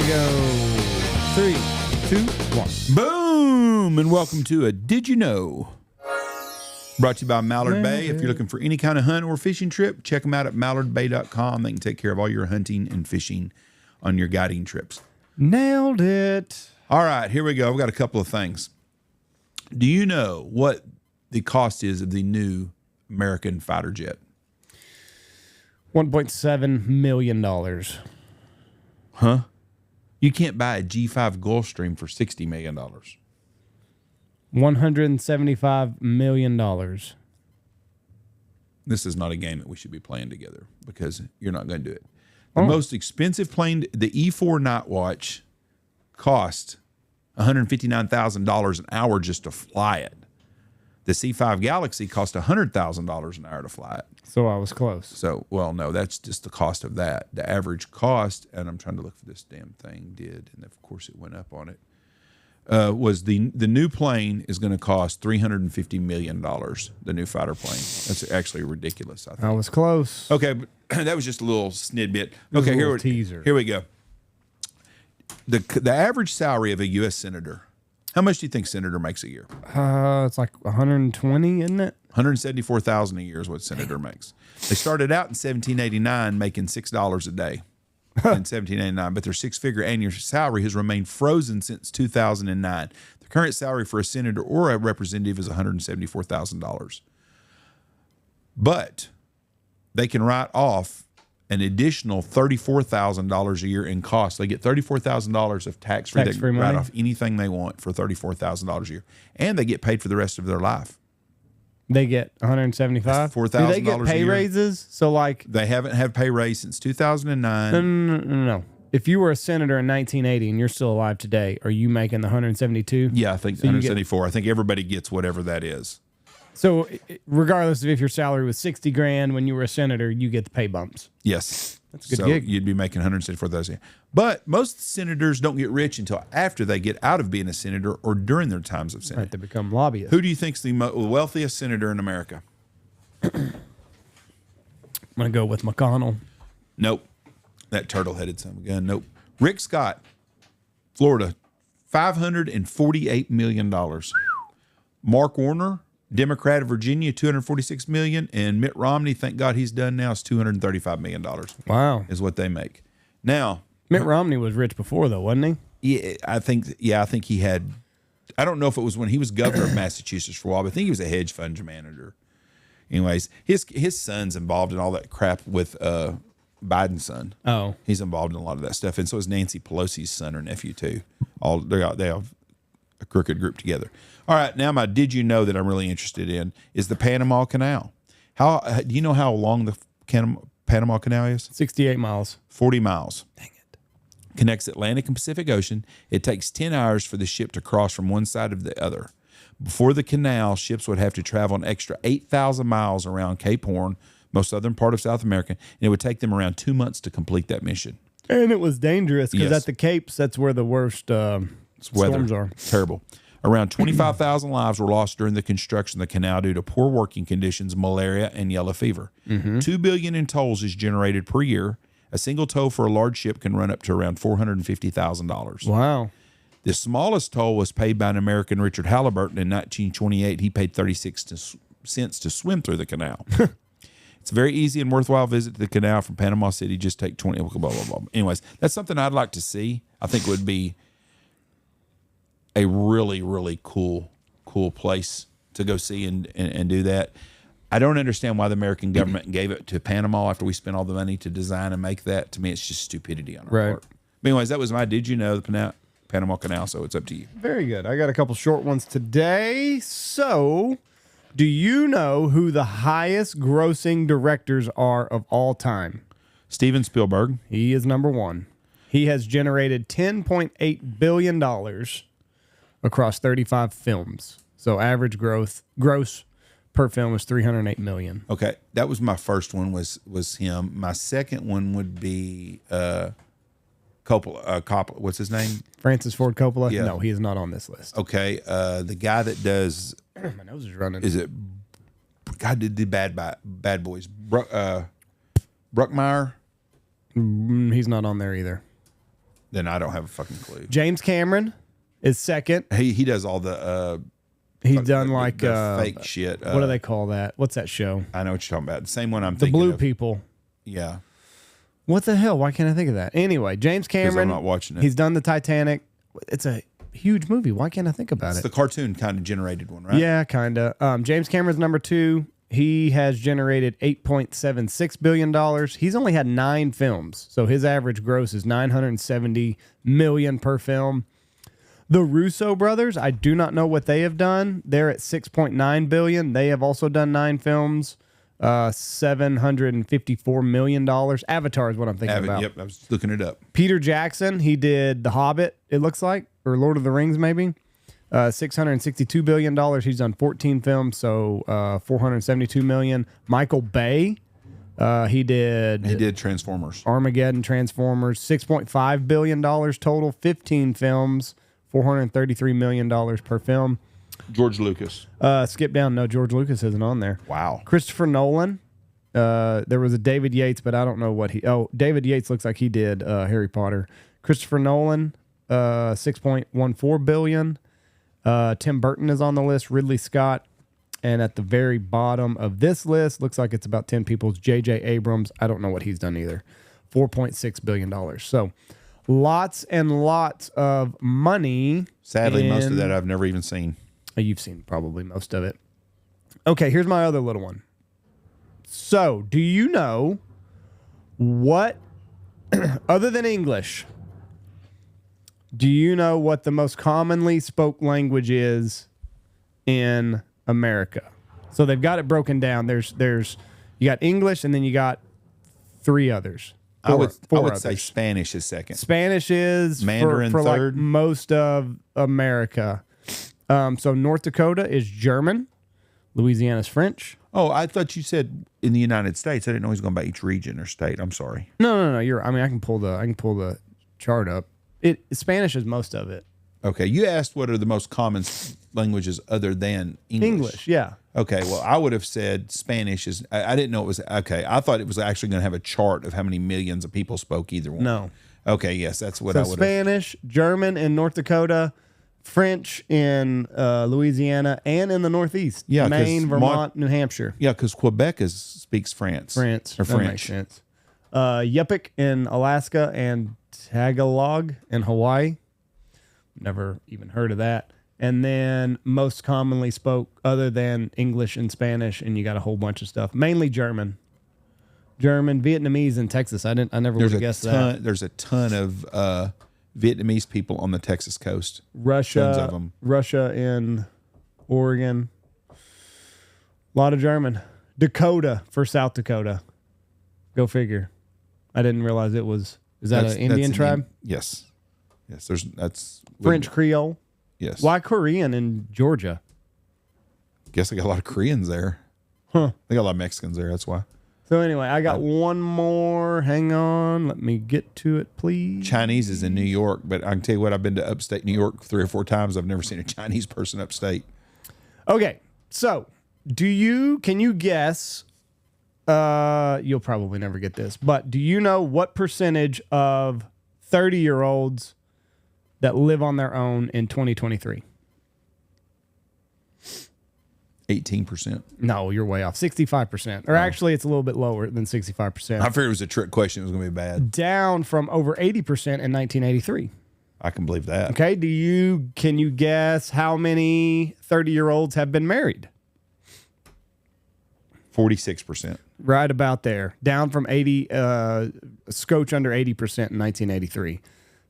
we go. 3, 2, 1. Boom! And welcome to a Did You Know? Brought to you by Mallard Bay. If you're looking for any kind of hunt or fishing trip, check them out at mallardbay.com. They can take care of all your hunting and fishing on your guiding trips. Nailed it. All right, here we go. We've got a couple of things. Do you know what the cost is of the new American fighter jet? $1.7 million. Huh? You can't buy a G5 Gulfstream for $60 million. $175 million. This is not a game that we should be playing together because you're not going to do it. The most expensive plane, the E4 Night Watch, cost $159,000 an hour just to fly it. The C5 Galaxy cost $100,000 an hour to fly it. So I was close. So, well, no, that's just the cost of that. The average cost, and I'm trying to look for this damn thing, and of course it went up on it, was the new plane is going to cost $350 million, the new fighter plane. That's actually ridiculous, I think. I was close. Okay, but that was just a little snidbit. Okay, teaser. Here we go. The average salary of a U.S. senator, how much do you think senator makes a year? It's like 120, isn't it? $174,000 a year is what senator makes. They started out in 1789 making $6 a day in 1789, but their six-figure annual salary has remained frozen since 2009. The current salary for a senator or a representative is $174,000. But they can write off an additional $34,000 a year in costs. They get $34,000 of tax-free. They can write off anything they want for $34,000 a year. And they get paid for the rest of their life. They get $175,000. $4,000 Do they get pay a year. raises? So like they haven't had pay raise since 2009. No. If you were a senator in 1980 and you're still alive today, are you making the 172? Yeah, I think 174. I think everybody gets whatever that is. So regardless of if your salary was $60,000 when you were a senator, you get the pay bumps. Yes. That's a good gig. You'd be making $174,000 a year. But most senators don't get rich until after they get out of being a senator or during their times of Senate. Right, they become lobbyists. Who do you think's the wealthiest senator in America? I'm going to go with McConnell. Nope. That turtle-headed son of a gun. Nope. Rick Scott, Florida, $548 million. Mark Warner, Democrat of Virginia, $246 million, and Mitt Romney, thank God he's done now, is $235 million. Wow, is what they make. Now, Mitt Romney was rich before, though, wasn't he? Yeah, I think he had. I don't know if it was when he was governor of Massachusetts for a while, but I think he was a hedge fund manager. Anyways, his son's involved in all that crap with Biden's son. Oh, he's involved in a lot of that stuff, and so is Nancy Pelosi's son or nephew too. They have a crooked group together. All right, now my did you know that I'm really interested in is the Panama Canal. Do you know how long the Panama Canal is? 68 miles. 40 miles. Dang it. Connects Atlantic and Pacific Ocean. It takes 10 hours for the ship to cross from one side to the other. Before the canal, ships would have to travel an extra 8,000 miles around Cape Horn, most southern part of South America, and it would take them around 2 months to complete that mission. And it was dangerous because at the Capes, that's where the worst storms are. Terrible. Around 25,000 lives were lost during the construction of the canal due to poor working conditions, malaria, and yellow fever. $2 billion in tolls is generated per year. A single toll for a large ship can run up to around $450,000. Wow. The smallest toll was paid by an American, Richard Halliburton, in 1928. He paid 36 cents to swim through the canal. It's a very easy and worthwhile visit to the canal from Panama City. Just take 20, blah, blah, blah. Anyways, that's something I'd like to see. I think it would be a really, really cool place to go see and do that. I don't understand why the American government gave it to Panama after we spent all the money to design and make that. To me, it's just stupidity on our part. But anyways, that was my did you know, the Panama Canal, so it's up to you. Very good. I got a couple short ones today. So, do you know who the highest grossing directors are of all time? Steven Spielberg. He is number one. He has generated $10.8 billion across 35 films. So average gross per film is $308 million. Okay, that was my first one. Was him. My second one would be Coppola. What's his name? Francis Ford Coppola. Yeah. No, he is not on this list. Okay, the guy that does. My nose is running. Is it? God did the Bad Boys. Bruckmeyer. He's not on there either. Then I don't have a fucking clue. James Cameron is second. He does all the He's done like the fake shit. What do they call that? What's that show? I know what you're talking about. The same one I'm The thinking Blue of. People. Yeah. What the hell? Why can't I think of that? Anyway, James Cameron. I'm not watching it. He's done the Titanic. It's a huge movie. Why can't I think about It's it? the cartoon kind of generated one, right? Yeah, kind of. James Cameron's number 2. He has generated $8.76 billion. He's only had 9 films, so his average gross is $970 million per film. The Russo brothers, I do not know what they have done. They're at $6.9 billion. They have also done 9 films, $754 million. Avatar is what I'm thinking about. Yep, I was looking it up. Peter Jackson, he did The Hobbit, it looks like, or Lord of the Rings, maybe. $662 billion. He's done 14 films, so $472 million. Michael Bay, he did Transformers. Armageddon, Transformers, $6.5 billion total, 15 films, $433 million per film. George Lucas. Skip down. No, George Lucas isn't on there. Wow. Christopher Nolan. There was a David Yates, but I don't know what he... Oh, David Yates looks like he did Harry Potter. Christopher Nolan, $6.14 billion. Tim Burton is on the list. Ridley Scott. And at the very bottom of this list, looks like it's about 10 people. It's J.J. Abrams. I don't know what he's done either. $4.6 billion. So lots and lots of money. Sadly, most of that I've never even seen. You've seen probably most of it. Okay, here's my other little one. So, do you know what, other than English, do you know what the most commonly spoke language is in America? So they've got it broken down. There's you got English and then you got 3 others. I would others. say Spanish is second. Spanish is Mandarin for like third. most of America. So North Dakota is German. Louisiana's French. Oh, I thought you said in the United States. I didn't know he was going by each region or state. I'm sorry. No. I mean, I can pull the chart up. Spanish is most of it. Okay, you asked what are the most common languages other than English. English, yeah. Okay, well, I would have said Spanish is. I didn't know it was. Okay, I thought it was actually going to have a chart of how many millions of people spoke either one. No. Okay, yes, that's what So I would have. Spanish, German in North Dakota, French in Louisiana, and in the Northeast. Yeah, 'cause Maine, Vermont, New Hampshire. Yeah, because Quebec speaks France. France. Or That French. makes sense. Yupik in Alaska and Tagalog in Hawaii. Never even heard of that. And then most commonly spoke other than English and Spanish, and you got a whole bunch of stuff. Mainly German. German, Vietnamese in Texas. I never would have guessed that. There's a ton of Vietnamese people on the Texas coast. Russia. Tons of them. Russia in Oregon. A lot of German. Dakota for South Dakota. Go figure. I didn't realize it was. Is that an Indian tribe? Yes. Yes. That's French Creole. Yes. Why Korean in Georgia? Guess they got a lot of Koreans there. Huh. They got a lot of Mexicans there. That's why. So anyway, I got one more. Hang on. Let me get to it, please. Chinese is in New York, but I can tell you what, I've been to upstate New York 3 or 4 times. I've never seen a Chinese person upstate. Okay. So can you guess, you'll probably never get this, but do you know what percentage of 30-year-olds that live on their own in 2023? 18%. No, you're way off. 65%. Or actually, it's a little bit lower than 65%. I figured it was a trick question. It was going to be bad. Down from over 80% in 1983. I can believe that. Okay, can you guess how many 30-year-olds have been married? 46%. Right about there. Down from 80, scotch under 80% in 1983.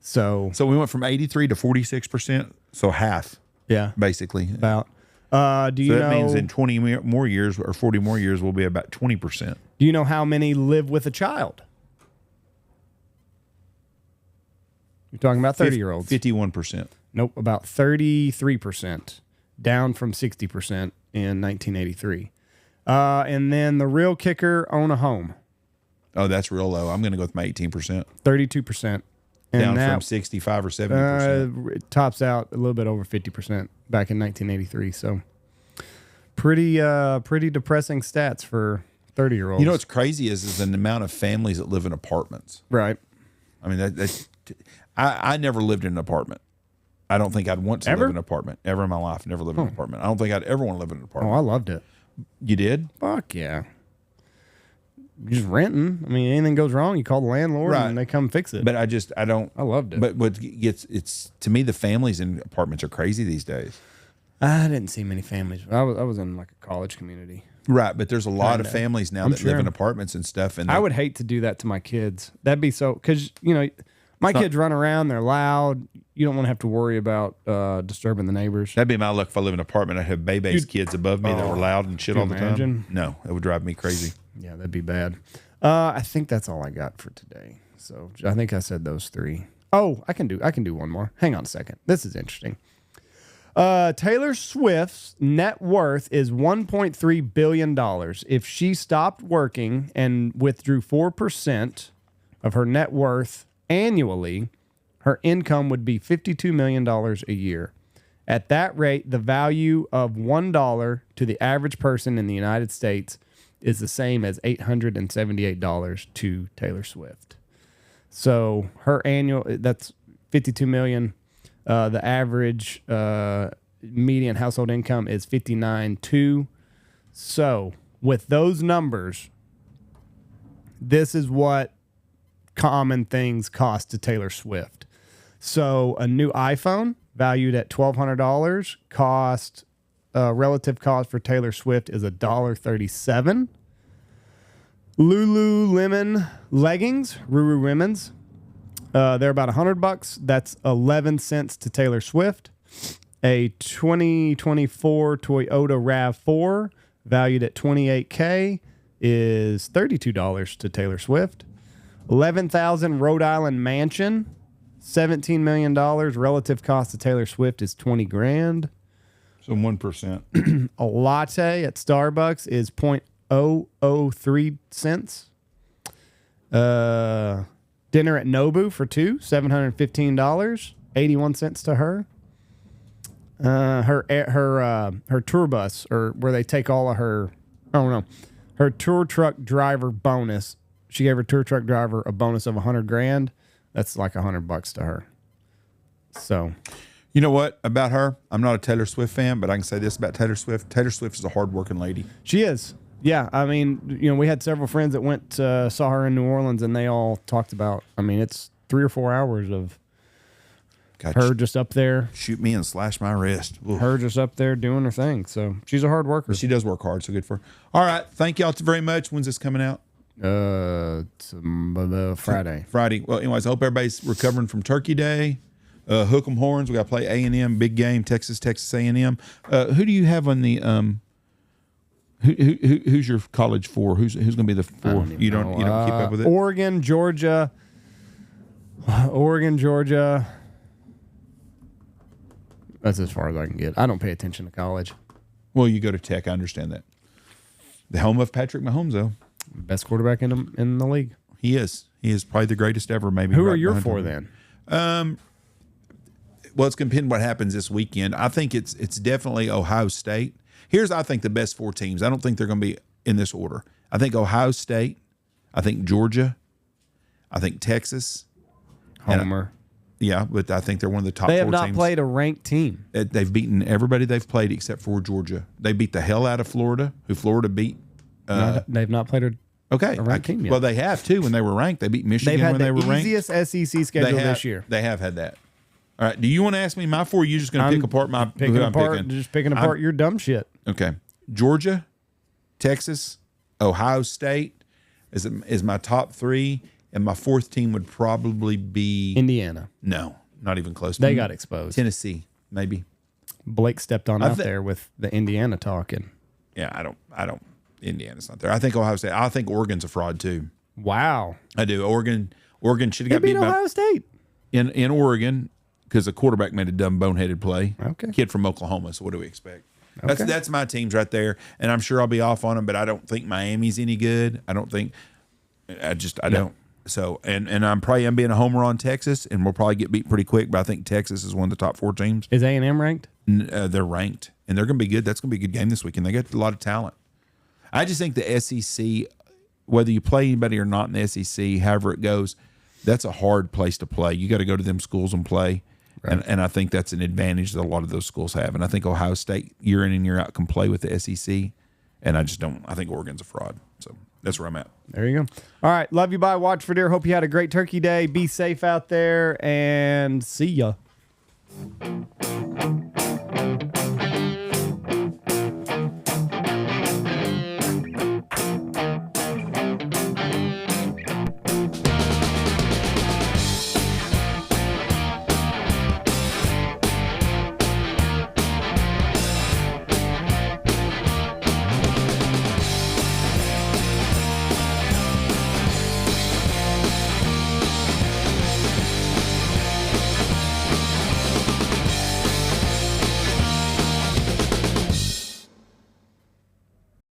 So we went from 83 to 46%. So half, yeah, basically. about. Do you So know? that means in 20 more years or 40 more years, we'll be about 20%. Do you know how many live with a child? You're talking about 30-year-olds. 51%. Nope, about 33%, down from 60% in 1983. And then the real kicker, own a home. Oh, that's real low. I'm going to go with my 18%. 32%. Down from 65 or 70%. It tops out a little bit over 50% back in 1983. So pretty depressing stats for 30-year-olds. You know what's crazy is the amount of families that live in apartments. Right. I mean, that's I never lived in an apartment. I don't think I'd want to Ever? live in an apartment ever in my life. Never lived in an apartment. I don't think I'd ever want to live in an Oh, apartment. I loved it. You did? Fuck yeah. You're just renting. I mean, anything goes wrong, you call the landlord Right. and they come fix it. But I don't. I loved it. But what gets it's to me, the families in apartments are crazy these days. I didn't see many families. I was in like a college community. Right, but there's a lot of Kinda. families now I'm that live sure. in apartments and stuff. And I would hate to do that to my kids. That'd be so, because, you know, my kids run around, they're loud. You don't want to have to worry about disturbing the neighbors. that'd be my luck if I live in an apartment. I'd have Bebe's kids above me that were loud and shit Can all you the time. imagine? No, it would drive me crazy. Yeah, that'd be bad. I think that's all I got for today. So I think I said those three. Oh, I can do one more. Hang on a second. This is interesting. Taylor Swift's net worth is $1.3 billion. If she stopped working and withdrew 4% of her net worth annually, her income would be $52 million a year. At that rate, the value of $1 to the average person in the United States is the same as $878 to Taylor Swift. So her annual, that's $52 million. The average median household income is $59,200. So with those numbers, this is what common things cost to Taylor Swift. So a new iPhone valued at $1,200 cost, relative cost for Taylor Swift is $1.37. Lululemon leggings, Ruru Women's, they're about $100. That's 11 cents to Taylor Swift. A 2024 Toyota RAV4 valued at $28,000 is $32 to Taylor Swift. 11,000 Rhode Island mansion, $17 million. Relative cost to Taylor Swift is $20,000. So 1%. A latte at Starbucks is 0.003 cents. Dinner at Nobu for two, $715, 81 cents to her. Her tour bus, or where they take all of her, her tour truck driver bonus. She gave her tour truck driver a bonus of $100,000. That's like $100 to her. So, You know what about her? I'm not a Taylor Swift fan, but I can say this about Taylor Swift. Taylor Swift is a hardworking lady. she is. Yeah, I mean, you know, we had several friends that went saw her in New Orleans, and they all talked about. I mean, it's 3 or 4 hours of God, her just up there, shoot me and slash my wrist. Oof. her just up there doing her thing. So she's a hard worker. She does work hard, so good for her. All right, thank y'all very much. When's this coming out? Friday. Friday. Well, anyways, I hope everybody's recovering from Turkey Day. Hook 'em horns. We got to play A&M, big game, Texas A&M. Who do you have on the who's your college for? Who's going to be the four? You don't keep up with it. Oregon, Georgia. That's as far as I can get. I don't pay attention to college. Well, you go to Tech. I understand that. The home of Patrick Mahomes, though. Best quarterback in the league. He is. He is probably the greatest ever. Maybe. Who right are your behind four him. then? Well, it's going to depend what happens this weekend. I think it's definitely Ohio State. Here's, I think, the best four teams. I don't think they're going to be in this order. I think Ohio State. I think Georgia. I think Texas. Homer. Yeah, but I think they're one of the top They four have not teams. played a ranked team. They've beaten everybody they've played except for Georgia. They beat the hell out of Florida, who Florida beat. They've not played a ranked team yet. Well, they have too when they were ranked. They beat Michigan They've had when they the were ranked. easiest SEC schedule this year. They have had that. All right. Do you want to ask me my four? Or you just going to pick apart my Picking who I'm apart, picking? just picking apart your dumb shit. Okay. Georgia, Texas, Ohio State is my top three, and my fourth team would probably be Indiana. No, not even close. They got exposed. Tennessee, maybe. Blake stepped on out there with the Indiana talking. Yeah, I don't. Indiana's not there. I think Ohio State. I think Oregon's a fraud too. Wow. I do. Oregon should have They got beat beat by Ohio State. in Oregon because the quarterback made a dumb boneheaded play. Okay. Kid from Oklahoma. So what do we expect? Okay. That's my teams right there, and I'm sure I'll be off on them, but I don't think Miami's any good. I don't. So and I'm being a homer on Texas, and we'll probably get beat pretty quick. But I think Texas is one of the top four teams. Is A&M ranked? They're ranked, and they're going to be good. That's going to be a good game this weekend. They got a lot of talent. I just think the SEC, whether you play anybody or not in the SEC, however it goes, that's a hard place to play. You got to go to them schools and play. Right. And I think that's an advantage that a lot of those schools have. And I think Ohio State year in and year out can play with the SEC. And I just don't. I think Oregon's a fraud. So that's where I'm at. There you go. All right. Love you. Bye. Watch for deer. Hope you had a great turkey day. Be safe out there and see ya.